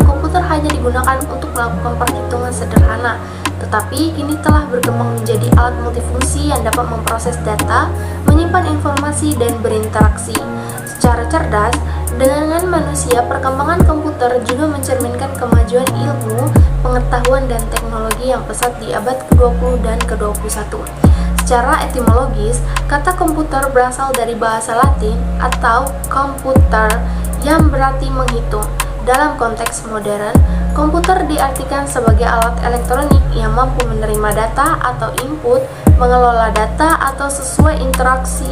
komputer hanya digunakan untuk melakukan perhitungan sederhana, tetapi kini telah berkembang menjadi alat multifungsi yang dapat memproses data, menyimpan informasi, dan berinteraksi secara cerdas dengan manusia. Perkembangan komputer juga mencerminkan kemajuan ilmu, pengetahuan, dan teknologi yang pesat di abad ke-20 dan ke-21. Secara etimologis, kata komputer berasal dari bahasa Latin atau computer yang berarti menghitung. Dalam konteks modern, komputer diartikan sebagai alat elektronik yang mampu menerima data atau input, mengelola data atau sesuai interaksi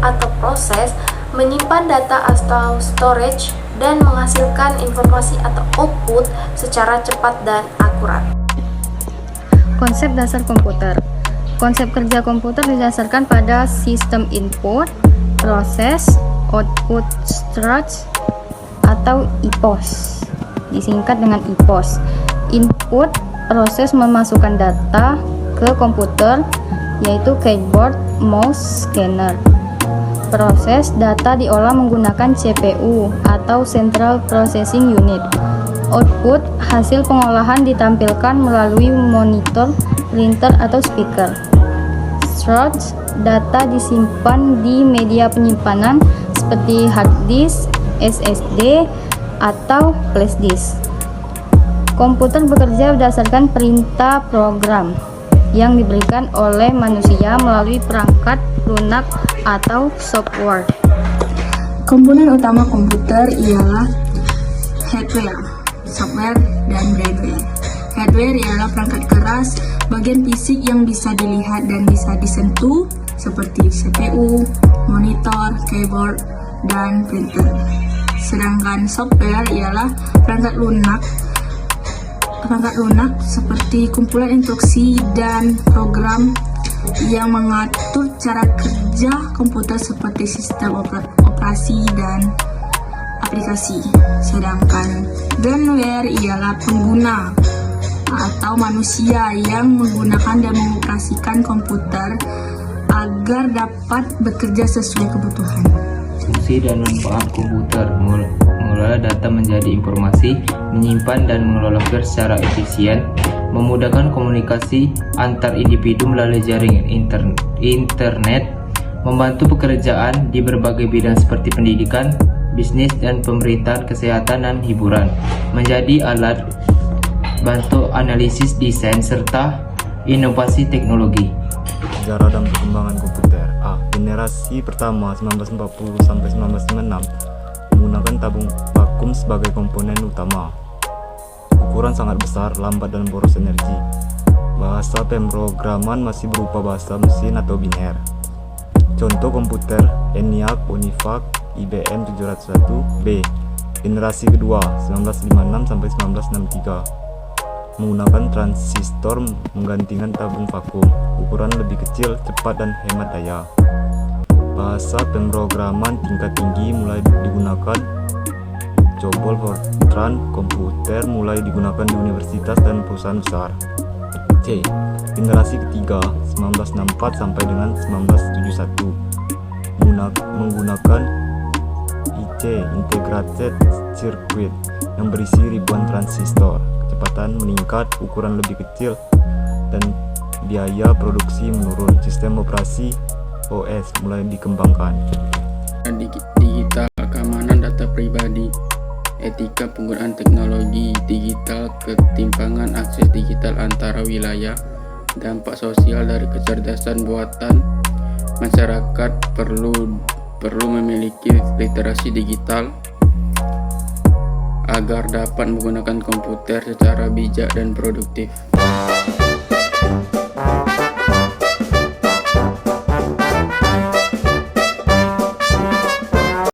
atau proses, menyimpan data atau storage, dan menghasilkan informasi atau output secara cepat dan akurat. Konsep dasar komputer. Konsep kerja komputer didasarkan pada sistem input, proses, output storage, atau IPOS, disingkat dengan IPOS. Input, proses memasukkan data ke komputer, yaitu keyboard, mouse, scanner. Proses, data diolah menggunakan CPU atau Central Processing Unit. Output, hasil pengolahan ditampilkan melalui monitor, printer, atau speaker. Storage, data disimpan di media penyimpanan seperti hard disk, SSD, atau flash disk. Komputer bekerja berdasarkan perintah program yang diberikan oleh manusia melalui perangkat lunak atau software. Komponen utama komputer ialah hardware, software, dan hardware. Hardware ialah perangkat keras, bagian fisik yang bisa dilihat dan bisa disentuh seperti CPU, monitor, keyboard, dan printer. Sedangkan software ialah perangkat lunak seperti kumpulan instruksi dan program yang mengatur cara kerja komputer seperti sistem operasi dan aplikasi. Sedangkan firmware ialah pengguna atau manusia yang menggunakan dan mengoperasikan komputer agar dapat bekerja sesuai kebutuhan. Fungsi dan manfaat komputer: mengelola data menjadi informasi, menyimpan dan mengelola file secara efisien, memudahkan komunikasi antar individu melalui jaringan internet, membantu pekerjaan di berbagai bidang seperti pendidikan, bisnis dan pemerintahan, kesehatan dan hiburan, menjadi alat bantu analisis desain serta inovasi teknologi. Sejarah dan perkembangan komputer. Generasi pertama 1940 sampai 1996 menggunakan tabung vakum sebagai komponen utama. Ukuran sangat besar, lambat dan boros energi. Bahasa pemrograman masih berupa bahasa mesin atau biner. Contoh komputer ENIAC, UNIVAC, IBM 701B. Generasi kedua 1956 sampai 1963 menggunakan transistor menggantikan tabung vakum. Ukuran lebih kecil, cepat dan hemat daya. Bahasa pemrograman tingkat tinggi mulai digunakan. COBOL, Fortran, komputer mulai digunakan di universitas dan perusahaan besar. C. Generasi ketiga 1964 sampai dengan 1971 menggunakan IC, Integrated Circuit, yang berisi ribuan transistor. Kecepatan meningkat, ukuran lebih kecil, dan biaya produksi menurun. Sistem operasi OS mulai dikembangkan. Digital, keamanan data pribadi, etika penggunaan teknologi digital, ketimpangan akses digital antara wilayah, dampak sosial dari kecerdasan buatan. Masyarakat perlu memiliki literasi digital agar dapat menggunakan komputer secara bijak dan produktif.